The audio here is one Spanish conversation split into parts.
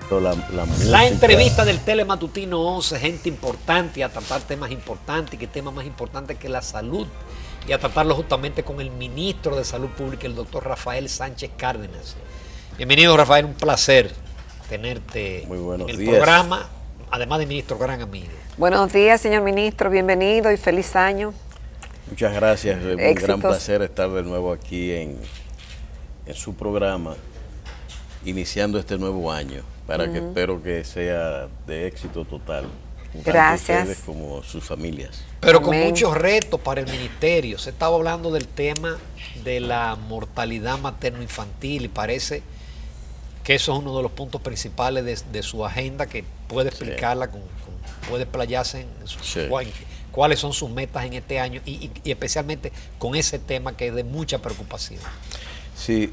Pero la música... La entrevista del Telematutino 11, gente importante, a tratar temas importantes, y qué tema más importante que la salud, y a tratarlo justamente con el ministro de Salud Pública, el doctor Rafael Sánchez Cárdenas. Bienvenido, Rafael, un placer tenerte en el programa, además de ministro, gran amigo. Buenos días, señor ministro, bienvenido y feliz año. Muchas gracias, es un gran placer estar de nuevo aquí en su programa, iniciando este nuevo año, para que espero que sea de éxito total. Gracias. Tanto ustedes como sus familias. Pero con muchos retos para el ministerio. Se estaba hablando del tema de la mortalidad materno-infantil y parece que eso es uno de los puntos principales de su agenda, que puede explicarla, puede explayarse en cuáles son sus metas en este año y especialmente con ese tema que es de mucha preocupación. Sí,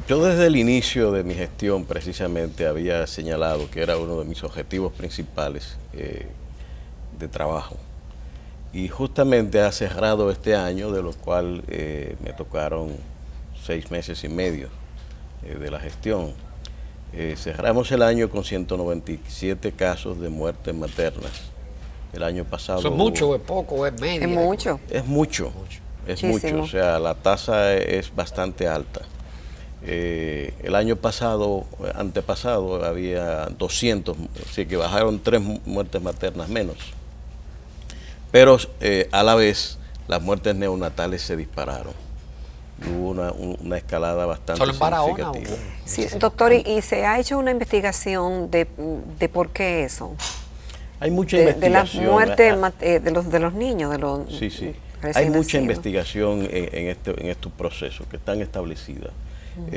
yo desde el inicio de mi gestión precisamente había señalado que era uno de mis objetivos principales de trabajo. Y justamente ha cerrado este año, de lo cual me tocaron 6 meses y medio de la gestión. Cerramos el año con 197 casos de muertes maternas. El año pasado... ¿Eso es mucho o es poco o es medio? Es mucho. Es mucho. Es mucho, o sea, la tasa es bastante alta. El año pasado, antepasado, había 200, así que bajaron 3 muertes maternas menos. Pero a la vez, las muertes neonatales se dispararon. Hubo una escalada bastante significativa. Sí, doctor, ¿y se ha hecho una investigación de por qué eso? Hay mucha investigación. De las muertes de los niños, de los... Sí. Hay mucha investigación en estos procesos que están establecidas.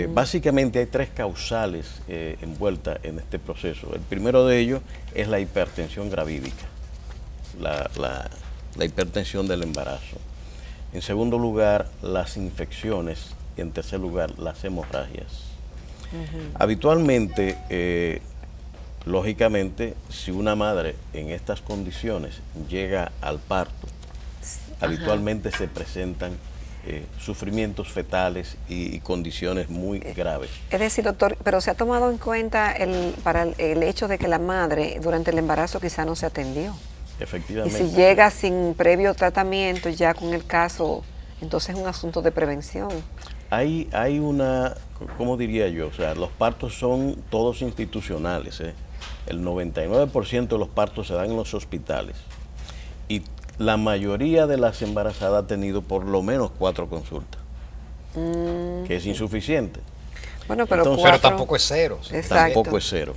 Básicamente hay 3 causales envueltas en este proceso. El primero de ellos es la hipertensión gravídica, la hipertensión del embarazo. En segundo lugar, las infecciones. Y en tercer lugar, las hemorragias. Habitualmente, lógicamente, si una madre en estas condiciones llega al parto, habitualmente se presentan sufrimientos fetales y condiciones muy graves. Es decir, doctor, pero se ha tomado en cuenta para el hecho de que la madre durante el embarazo quizá no se atendió. Efectivamente. Y si llega sin previo tratamiento, ya con el caso, entonces es un asunto de prevención. Hay una, ¿cómo diría yo? O sea, los partos son todos institucionales. El 99% de los partos se dan en los hospitales. Y la mayoría de las embarazadas ha tenido por lo menos 4 consultas, que es insuficiente. Bueno, pero, entonces, pero tampoco es 0. Exacto. Tampoco es 0.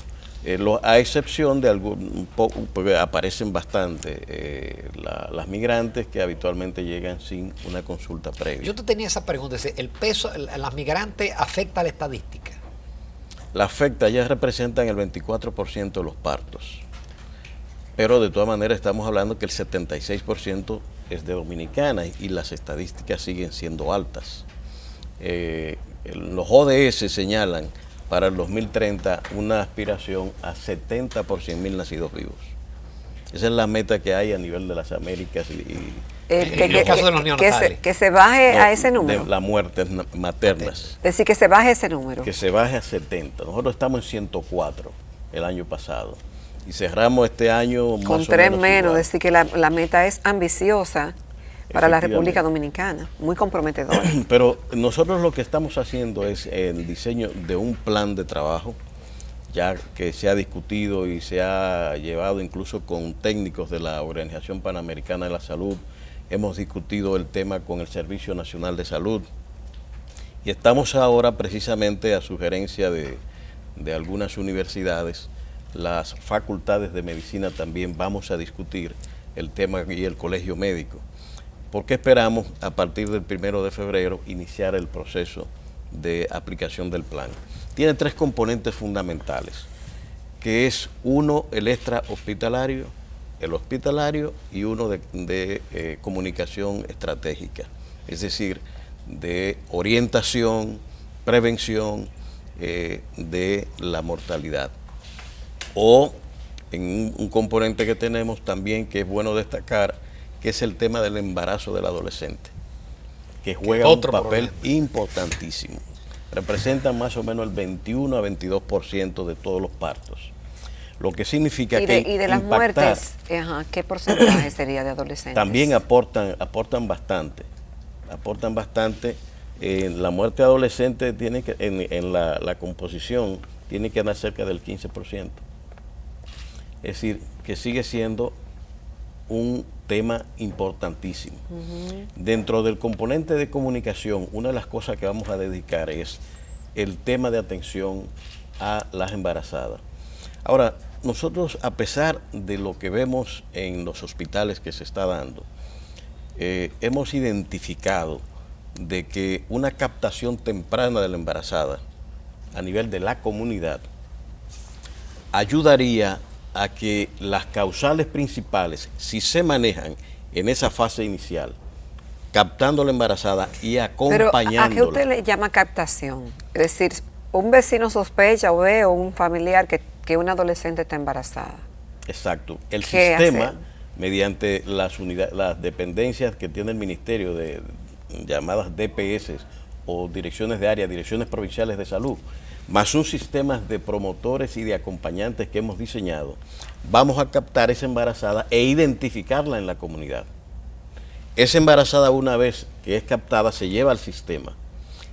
A excepción de algún poco, porque aparecen bastante las migrantes que habitualmente llegan sin una consulta previa. Yo te tenía esa pregunta, ¿el peso, las migrantes afecta a la estadística? La afecta, ellas representan el 24% de los partos. Pero de todas maneras estamos hablando que el 76% es de dominicanas y las estadísticas siguen siendo altas. Los ODS señalan para el 2030 una aspiración a 70 por 100.000 nacidos vivos. Esa es la meta que hay a nivel de las Américas en el caso de los neonatales. Que se baje a ese número. De las muertes maternas. Es decir, que se baje ese número. Que se baje a 70. Nosotros estamos en 104 el año pasado. Y cerramos este año más con 3 menos, es decir que la meta es ambiciosa para la República Dominicana, muy comprometedora. Pero nosotros lo que estamos haciendo es el diseño de un plan de trabajo, ya que se ha discutido y se ha llevado incluso con técnicos de la Organización Panamericana de la Salud. Hemos discutido el tema con el Servicio Nacional de Salud y estamos ahora precisamente a sugerencia de algunas universidades, las facultades de medicina también vamos a discutir el tema y el colegio médico, porque esperamos a partir del 1 de febrero iniciar el proceso de aplicación del plan. Tiene 3 componentes fundamentales, que es uno, el extrahospitalario, el hospitalario y uno de comunicación estratégica, es decir, de orientación, prevención de la mortalidad. O en un componente que tenemos también que es bueno destacar, que es el tema del embarazo del adolescente, que juega un papel importantísimo. representan más o menos el 21 a 22% de todos los partos. Lo que significa y que de las muertes, ¿qué porcentaje sería de adolescentes? También aportan bastante. Aportan bastante. La muerte adolescente tiene que, en la composición, tiene que andar cerca del 15%. Es decir, que sigue siendo un tema importantísimo. Dentro del componente de comunicación, una de las cosas que vamos a dedicar es el tema de atención a las embarazadas. Ahora, nosotros, a pesar de lo que vemos en los hospitales que se está dando, hemos identificado de que una captación temprana de la embarazada a nivel de la comunidad ayudaría a que las causales principales, si se manejan en esa fase inicial, captando la embarazada y acompañándola. ¿Pero a qué usted le llama captación? Es decir, un vecino sospecha o ve o un familiar que una adolescente está embarazada. Exacto. El ¿Qué sistema, hacer? mediante las dependencias que tiene el ministerio, llamadas DPS o direcciones de área, direcciones provinciales de salud, más un sistema de promotores y de acompañantes que hemos diseñado, vamos a captar esa embarazada e identificarla en la comunidad. Esa embarazada, una vez que es captada, se lleva al sistema.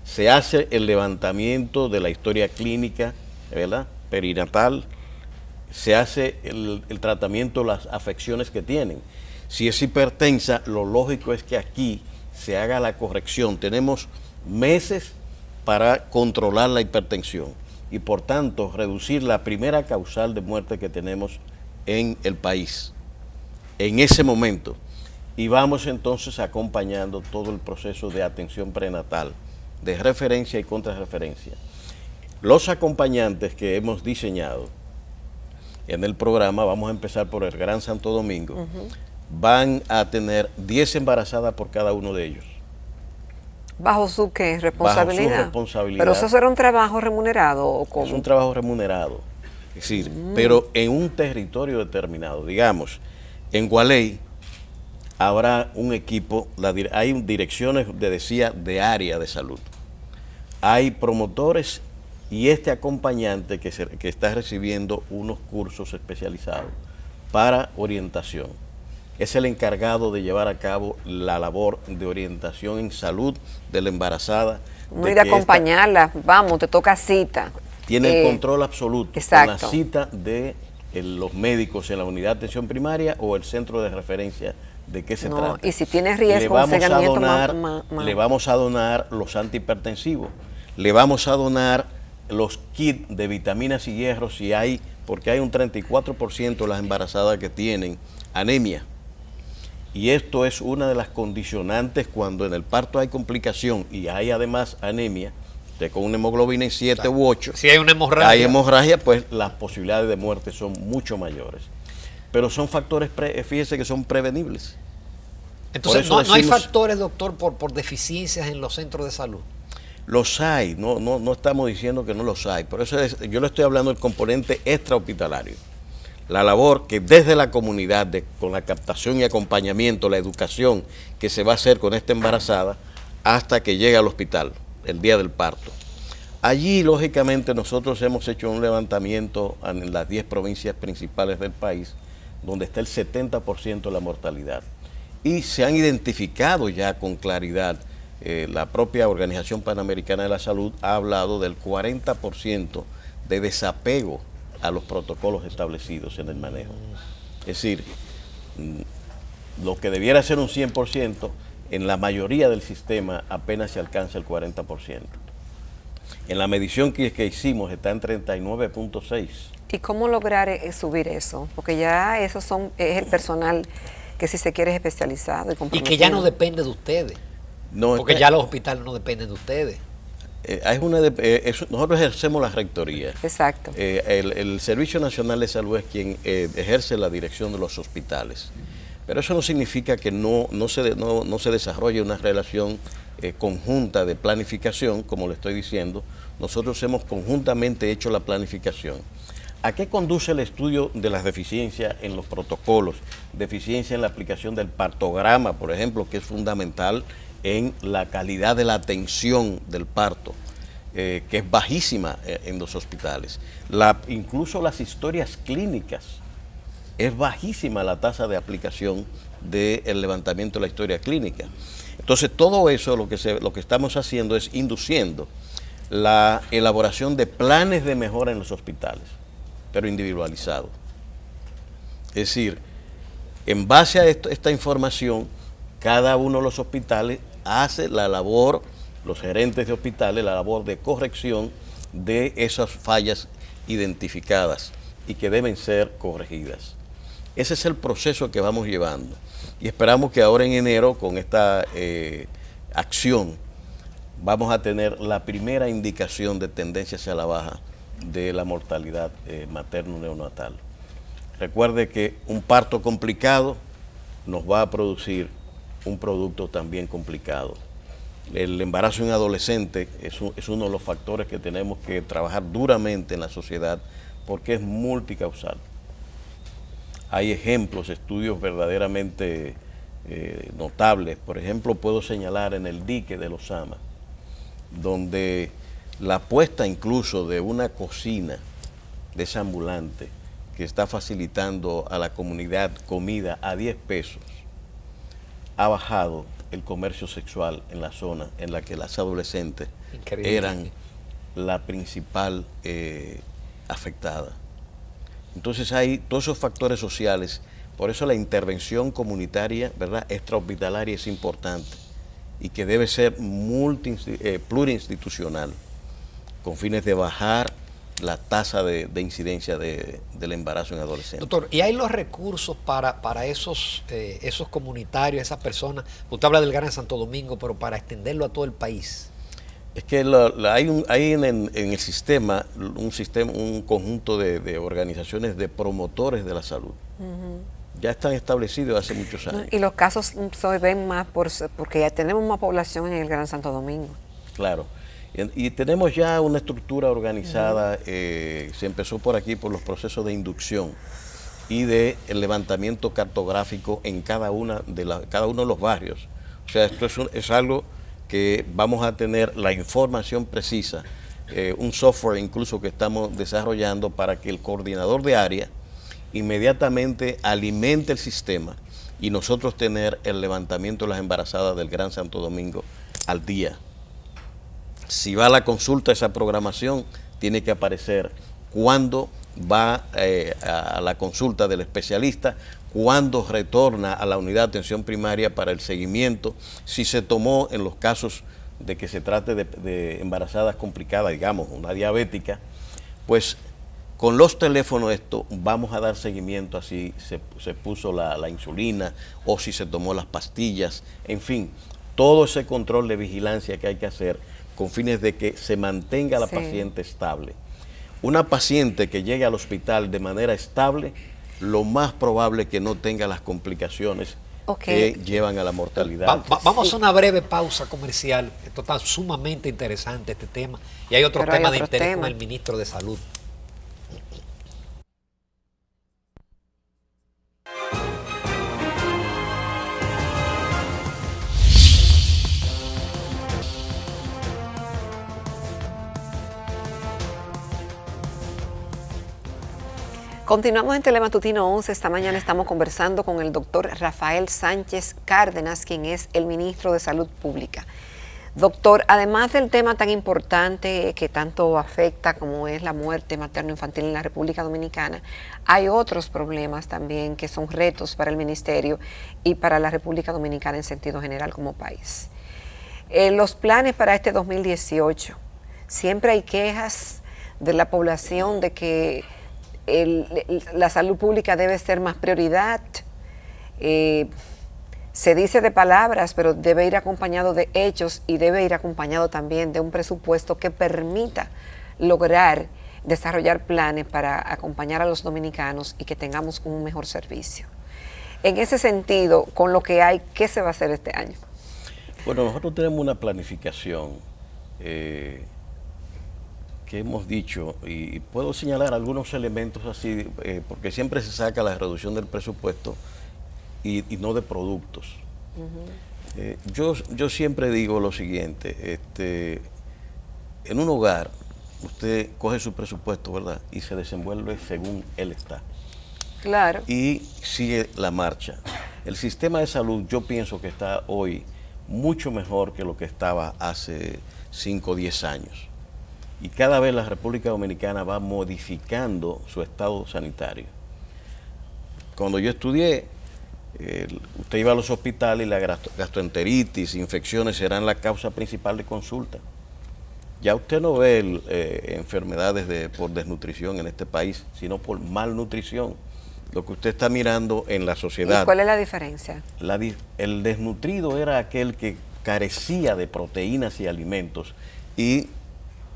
Se hace el levantamiento de la historia clínica, ¿verdad?, perinatal, se hace el tratamiento de las afecciones que tienen. Si es hipertensa, lo lógico es que aquí se haga la corrección. Tenemos meses para controlar la hipertensión y por tanto reducir la primera causal de muerte que tenemos en el país en ese momento, y vamos entonces acompañando todo el proceso de atención prenatal, de referencia y contrarreferencia. Los acompañantes que hemos diseñado en el programa, vamos a empezar por el Gran Santo Domingo, van a tener 10 embarazadas por cada uno de ellos. ¿Bajo su qué? ¿Responsabilidad? Bajo su responsabilidad. ¿Pero eso será un trabajo remunerado o cómo? Es un trabajo remunerado, es decir, pero en un territorio determinado. Digamos, en Gualey habrá un equipo, hay direcciones de área de salud, hay promotores y este acompañante que está recibiendo unos cursos especializados para orientación. Es el encargado de llevar a cabo la labor de orientación en salud de la embarazada. No ir a acompañarla, vamos, te toca cita. Tiene el control absoluto exacto. con la cita de los médicos en la unidad de atención primaria o el centro de referencia de qué se trata. Y si tiene riesgo, le vamos a donar los antihipertensivos, le vamos a donar los kits de vitaminas y hierro si hay, porque hay un 34% de las embarazadas que tienen anemia. Y esto es una de las condicionantes cuando en el parto hay complicación y hay además anemia, con una hemoglobina en 7 u 8. Si hay una hemorragia. Hay hemorragia, pues las posibilidades de muerte son mucho mayores. Pero son factores, fíjese que son prevenibles. Entonces, no hay factores, doctor, por deficiencias en los centros de salud. Los hay, no estamos diciendo que no los hay. Por eso yo le estoy hablando del componente extrahospitalario. La labor que desde la comunidad, con la captación y acompañamiento, la educación que se va a hacer con esta embarazada hasta que llegue al hospital, el día del parto. Allí, lógicamente, nosotros hemos hecho un levantamiento en las 10 provincias principales del país, donde está el 70% de la mortalidad. Y se han identificado ya con claridad, la propia Organización Panamericana de la Salud ha hablado del 40% de desapego a los protocolos establecidos en el manejo. Es decir, lo que debiera ser un 100%, en la mayoría del sistema apenas se alcanza el 40%. En la medición que hicimos está en 39.6. ¿Y cómo lograr subir eso? Porque ya es el personal que, si se quiere, es especializado. Y que ya no depende de ustedes. No, porque ya los hospitales no dependen de ustedes. Nosotros ejercemos la rectoría. Exacto. El Servicio Nacional de Salud es quien ejerce la dirección de los hospitales. Pero eso no significa que no se desarrolle una relación conjunta de planificación, como le estoy diciendo. Nosotros hemos conjuntamente hecho la planificación. ¿A qué conduce el estudio de las deficiencias en los protocolos? Deficiencia en la aplicación del partograma, por ejemplo, que es fundamental en la calidad de la atención del parto. que es bajísima en los hospitales. Incluso las historias clínicas, es bajísima la tasa de aplicación del levantamiento de la historia clínica. Entonces, todo eso lo que estamos haciendo es induciendo la elaboración de planes de mejora en los hospitales, pero individualizados. Es decir, en base a esta información, cada uno de los hospitales hace la labor, los gerentes de hospitales, la labor de corrección de esas fallas identificadas y que deben ser corregidas. Ese es el proceso que vamos llevando y esperamos que ahora en enero, con esta acción, vamos a tener la primera indicación de tendencia hacia la baja de la mortalidad materno-neonatal. Recuerde que un parto complicado nos va a producir un producto también complicado. El embarazo en adolescente es uno de los factores que tenemos que trabajar duramente en la sociedad porque es multicausal. Hay ejemplos, estudios verdaderamente notables. Por ejemplo, puedo señalar en el dique de Los Amas, donde la puesta incluso de una cocina de ese ambulante que está facilitando a la comunidad comida a 10 pesos, ha bajado el comercio sexual en la zona en la que las adolescentes eran la principal afectada. Entonces hay todos esos factores sociales, por eso la intervención comunitaria, ¿verdad?, extrahospitalaria es importante y que debe ser plurinstitucional, con fines de bajar la tasa de incidencia del embarazo en adolescentes. Doctor, ¿y hay los recursos para esos comunitarios, esas personas? Usted habla del Gran Santo Domingo, pero para extenderlo a todo el país. Es que hay en el sistema un conjunto de organizaciones de promotores de la salud. Ya están establecidos hace muchos años. Y los casos se ven más porque ya tenemos más población en el Gran Santo Domingo. Claro. Y tenemos ya una estructura organizada, se empezó por aquí por los procesos de inducción y de el levantamiento cartográfico en cada uno de los barrios. O sea, esto es algo que vamos a tener la información precisa, un software incluso que estamos desarrollando para que el coordinador de área inmediatamente alimente el sistema y nosotros tener el levantamiento de las embarazadas del Gran Santo Domingo al día. Si va a la consulta, esa programación tiene que aparecer cuándo va a la consulta del especialista, cuándo retorna a la unidad de atención primaria para el seguimiento, si se tomó en los casos de que se trate de embarazadas complicadas, digamos, una diabética, pues con los teléfonos vamos a dar seguimiento a si se puso la insulina o si se tomó las pastillas, en fin, todo ese control de vigilancia que hay que hacer con fines de que se mantenga la paciente estable. Una paciente que llegue al hospital de manera estable, lo más probable es que no tenga las complicaciones que llevan a la mortalidad. Vamos a una breve pausa comercial. Esto está sumamente interesante, este tema. Y hay otro tema de interés con el ministro de Salud. Continuamos en Telematutino 11. Esta mañana estamos conversando con el doctor Rafael Sánchez Cárdenas, quien es el ministro de Salud Pública. Doctor, además del tema tan importante que tanto afecta como es la muerte materno-infantil en la República Dominicana, hay otros problemas también que son retos para el ministerio y para la República Dominicana en sentido general como país. Los planes para este 2018, siempre hay quejas de la población de que la salud pública debe ser más prioridad. Se dice de palabras, pero debe ir acompañado de hechos y debe ir acompañado también de un presupuesto que permita lograr desarrollar planes para acompañar a los dominicanos y que tengamos un mejor servicio. En ese sentido, con lo que hay, ¿qué se va a hacer este año? Bueno, nosotros tenemos una planificación que hemos dicho, y puedo señalar algunos elementos así, porque siempre se saca la reducción del presupuesto y no de productos. Yo siempre digo lo siguiente, en un hogar, usted coge su presupuesto, ¿verdad? Y se desenvuelve según él está. Claro. Y sigue la marcha. El sistema de salud, yo pienso que está hoy mucho mejor que lo que estaba hace 5 o 10 años. Y cada vez la República Dominicana va modificando su estado sanitario. Cuando yo estudié, usted iba a los hospitales y la gastroenteritis, infecciones eran la causa principal de consulta. Ya usted no ve enfermedades por desnutrición en este país, sino por malnutrición. Lo que usted está mirando en la sociedad. ¿Y cuál es la diferencia? El desnutrido era aquel que carecía de proteínas y alimentos y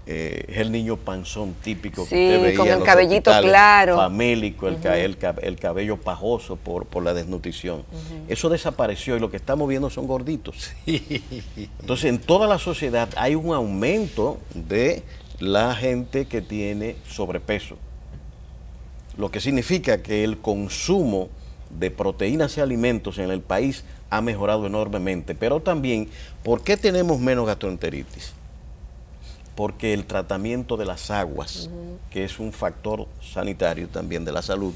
es el niño panzón típico que usted veía con en el los cabellito hospitales, claro, famélico, el cabello pajoso por la desnutrición. Eso desapareció y lo que estamos viendo son gorditos. Entonces, en toda la sociedad hay un aumento de la gente que tiene sobrepeso, lo que significa que el consumo de proteínas y alimentos en el país ha mejorado enormemente. Pero también, ¿por qué tenemos menos gastroenteritis? Porque el tratamiento de las aguas, que es un factor sanitario también de la salud,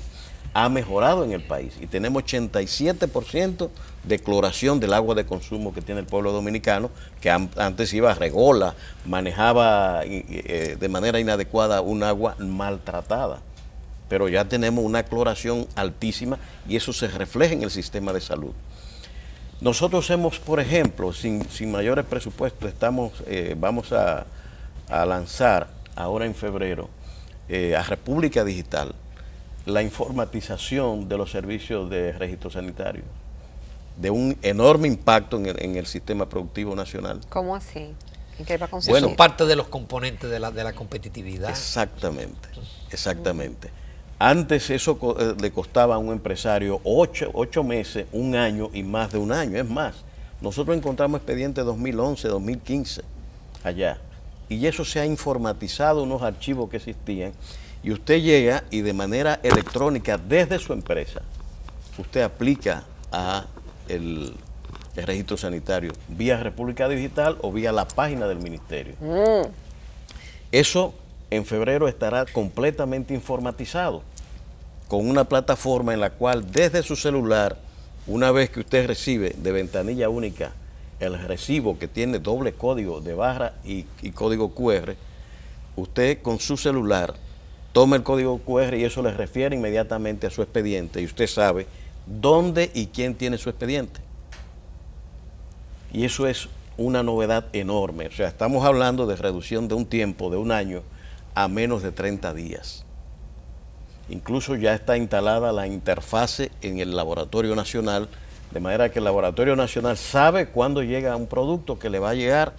ha mejorado en el país. Y tenemos 87% de cloración del agua de consumo que tiene el pueblo dominicano, que antes iba a regola, manejaba de manera inadecuada un agua maltratada. Pero ya tenemos una cloración altísima y eso se refleja en el sistema de salud. Nosotros hemos, por ejemplo, sin mayores presupuestos, vamos a lanzar ahora en febrero a República Digital la informatización de los servicios de registro sanitario, de un enorme impacto en el sistema productivo nacional. ¿Cómo así? ¿En qué va a consistir? Bueno, eso es parte de los componentes de la competitividad. Exactamente, exactamente. Antes eso le costaba a un empresario 8 meses, 1 año y más de 1 año. Es más, nosotros encontramos expedientes 2011, 2015 allá. Y eso se ha informatizado, unos archivos que existían. Y usted llega y de manera electrónica desde su empresa, usted aplica a el registro sanitario vía República Digital o vía la página del ministerio. Eso en febrero estará completamente informatizado, con una plataforma en la cual desde su celular, una vez que usted recibe de ventanilla única el recibo que tiene doble código de barra y código QR, usted con su celular toma el código QR y eso le refiere inmediatamente a su expediente y usted sabe dónde y quién tiene su expediente. Y eso es una novedad enorme. O sea, estamos hablando de reducción de un tiempo de 1 año a menos de 30 días. Incluso ya está instalada la interfase en el Laboratorio Nacional, de manera que el Laboratorio Nacional sabe cuándo llega un producto que le va a llegar,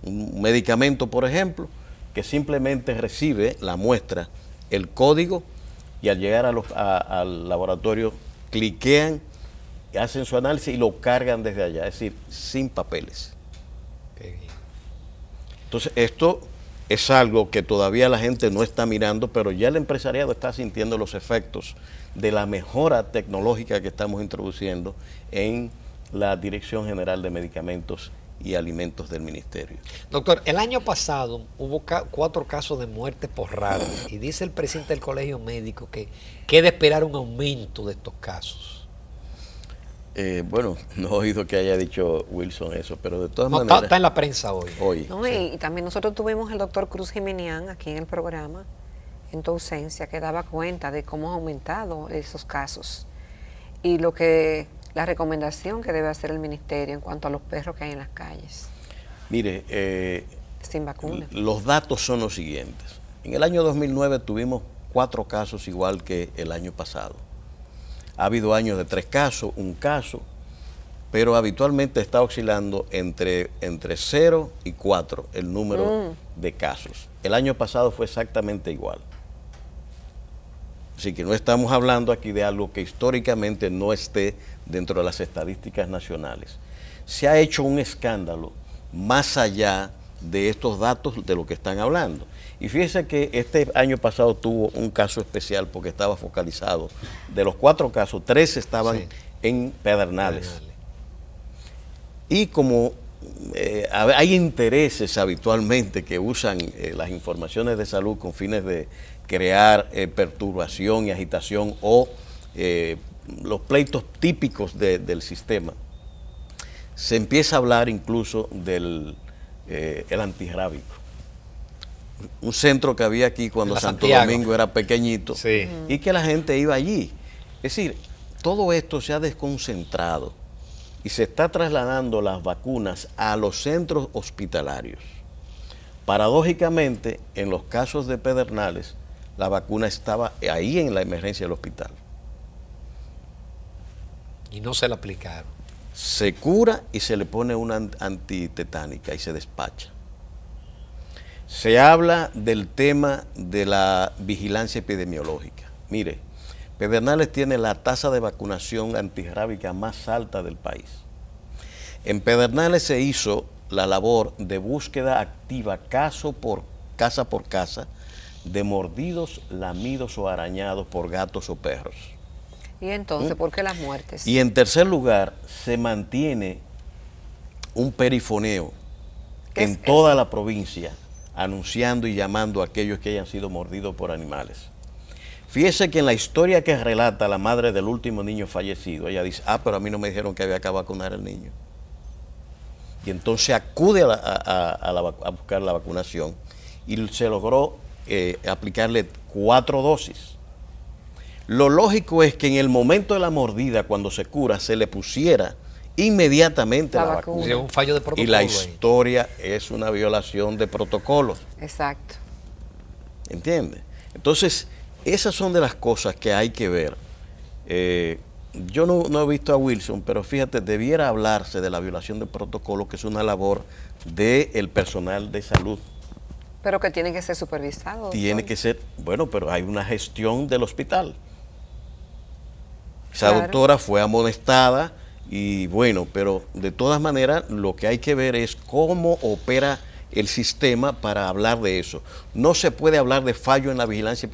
un medicamento, por ejemplo, que simplemente recibe la muestra, el código, y al llegar al laboratorio cliquean, hacen su análisis y lo cargan desde allá, es decir, sin papeles. Entonces, esto es algo que todavía la gente no está mirando, pero ya el empresariado está sintiendo los efectos de la mejora tecnológica que estamos introduciendo en la Dirección General de Medicamentos y Alimentos del Ministerio. Doctor, el año pasado hubo 4 casos de muerte por radio y dice el presidente del Colegio Médico que queda esperar un aumento de estos casos. Bueno, no he oído que haya dicho Wilson eso, pero de todas maneras... Está en la prensa hoy. No, y también nosotros tuvimos el doctor Cruz Jimenián aquí en el programa, en tu ausencia, que daba cuenta de cómo ha aumentado esos casos y la recomendación que debe hacer el ministerio en cuanto a los perros que hay en las calles. Mire, sin vacuna. Los datos son los siguientes. En el año 2009 tuvimos 4 casos igual que el año pasado. Ha habido años de 3 casos, 1 caso, pero habitualmente está oscilando entre 0 y 4 el número de casos. El año pasado fue exactamente igual. Así que no estamos hablando aquí de algo que históricamente no esté dentro de las estadísticas nacionales. Se ha hecho un escándalo más allá de estos datos de lo que están hablando. Y fíjese que este año pasado tuvo un caso especial porque estaba focalizado. De los 4 casos, 3 estaban en Pedernales. Y como hay intereses habitualmente que usan las informaciones de salud con fines de crear perturbación y agitación o los pleitos típicos del sistema. Se empieza a hablar incluso del el antirrábico. Un centro que había aquí cuando Santo Domingo era pequeñito, sí, y que la gente iba allí. Es decir, todo esto se ha desconcentrado y se está trasladando las vacunas a los centros hospitalarios. Paradójicamente, en los casos de Pedernales, la vacuna estaba ahí en la emergencia del hospital. Y no se la aplicaron. Se cura y se le pone una antitetánica y se despacha. Se habla del tema de la vigilancia epidemiológica. Mire, Pedernales tiene la tasa de vacunación antirrábica más alta del país. En Pedernales se hizo la labor de búsqueda activa casa por casa de mordidos, lamidos o arañados por gatos o perros. Y entonces, ¿por qué las muertes? Y en tercer lugar, se mantiene un perifoneo en toda la provincia, anunciando y llamando a aquellos que hayan sido mordidos por animales. Fíjese que en la historia que relata la madre del último niño fallecido, ella dice, pero a mí no me dijeron que había que vacunar al niño. Y entonces acude a buscar la vacunación y se logró aplicarle 4 dosis. Lo lógico es que en el momento de la mordida, cuando se cura, se le pusiera inmediatamente la vacuna. Sí, un fallo de protocolo. Y la historia es una violación de protocolos. Exacto. ¿Entiendes? Entonces, esas son de las cosas que hay que ver. Yo no he visto a Wilson, pero fíjate, debiera hablarse de la violación del protocolo, que es una labor del personal de salud. Pero que tiene que ser supervisado. Tiene que ser, bueno, pero hay una gestión del hospital. Esa doctora fue amonestada y bueno, pero de todas maneras lo que hay que ver es cómo opera el sistema para hablar de eso. No se puede hablar de fallo en la vigilancia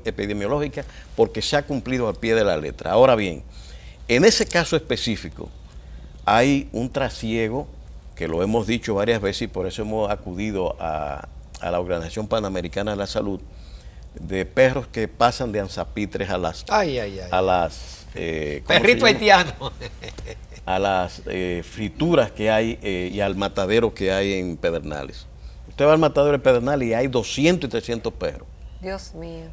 epidemiológica porque se ha cumplido al pie de la letra. Ahora bien, en ese caso específico hay un trasiego, que lo hemos dicho varias veces y por eso hemos acudido a la Organización Panamericana de la Salud, de perros que pasan de anzapitres a las perrito haitiano a las frituras que hay y al matadero que hay en Pedernales. Usted va al matadero de Pedernales y hay 200 y 300 perros. Dios mío.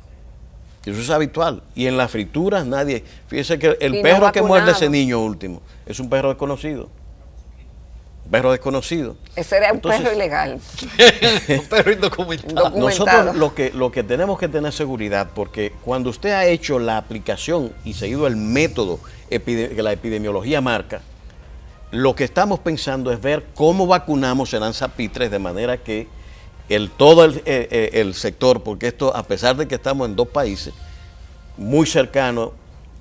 Eso es habitual. Y en las frituras nadie... Fíjese que el perro que muerde a ese niño último es un perro desconocido. Perro desconocido. Ese era un perro ilegal. Un perro indocumentado. Nosotros lo que tenemos que tener seguridad, porque cuando usted ha hecho la aplicación y seguido el método que la epidemiología marca, lo que estamos pensando es ver cómo vacunamos en anzapitres de manera que todo el sector, porque esto, a pesar de que estamos en 2 países muy cercanos,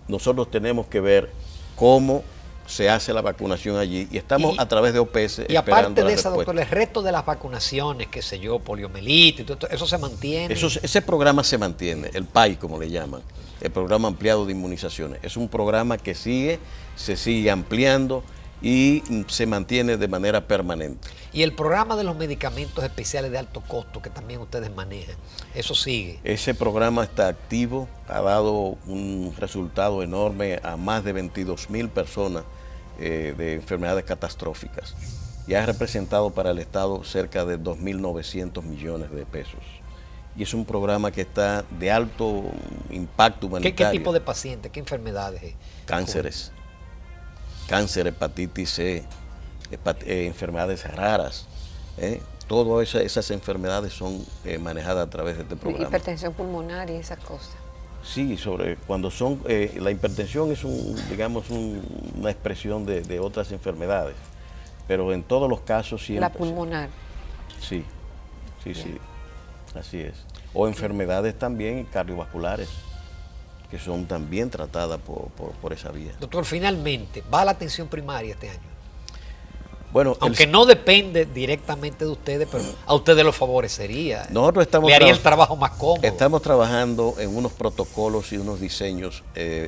nosotros tenemos que ver cómo se hace la vacunación allí y estamos a través de OPS y aparte de esa, doctor, el resto de las vacunaciones, qué sé yo, poliomielitis, eso se mantiene. Ese programa se mantiene, el PAI como le llaman, el Programa Ampliado de Inmunizaciones. Es un programa que se sigue ampliando y se mantiene de manera permanente. Y el programa de los medicamentos especiales de alto costo que también ustedes manejan, eso sigue. Ese programa está activo, ha dado un resultado enorme a más de 22,000 personas de enfermedades catastróficas y ha representado para el Estado cerca de 2.900 millones de pesos. Y es un programa que está de alto impacto humanitario. ¿Qué tipo de pacientes, qué enfermedades? Cánceres, cáncer, hepatitis C, enfermedades raras. Todas esas enfermedades son manejadas a través de este programa. Hipertensión pulmonar y esas cosas. Sí, cuando son, la hipertensión es una expresión de otras enfermedades, pero en todos los casos siempre. La pulmonar. Sí, así es. O enfermedades también cardiovasculares, que son también tratadas por esa vía. Doctor, finalmente, ¿va a la atención primaria este año? Bueno, aunque no depende directamente de ustedes, pero a ustedes lo favorecería. Nosotros le haría el trabajo más cómodo. Estamos trabajando en unos protocolos y unos diseños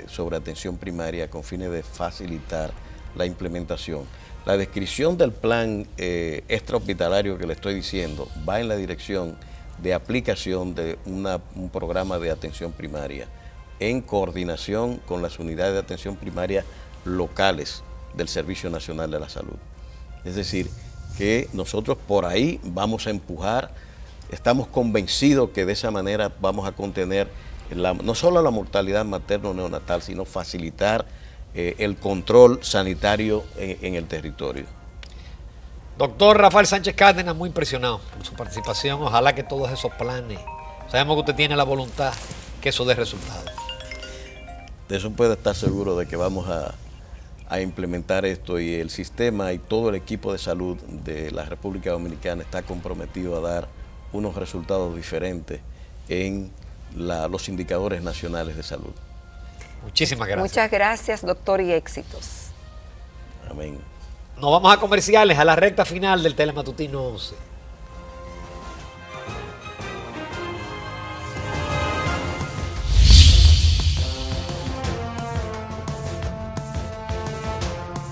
sobre atención primaria con fines de facilitar la implementación. La descripción del plan extrahospitalario que le estoy diciendo va en la dirección de aplicación de un programa de atención primaria en coordinación con las unidades de atención primaria locales del Servicio Nacional de la Salud. Es decir, que nosotros por ahí vamos a empujar, estamos convencidos que de esa manera vamos a contener no solo la mortalidad materno-neonatal, sino facilitar el control sanitario en el territorio. Doctor Rafael Sánchez Cárdenas, muy impresionado por su participación. Ojalá que todos esos planes, sabemos que usted tiene la voluntad, que eso dé resultados. De eso puede estar seguro de que vamos a implementar esto, y el sistema y todo el equipo de salud de la República Dominicana está comprometido a dar unos resultados diferentes en los indicadores nacionales de salud. Muchísimas gracias. Muchas gracias, doctor, y éxitos. Amén. Nos vamos a comerciales, a la recta final del Telematutino 11.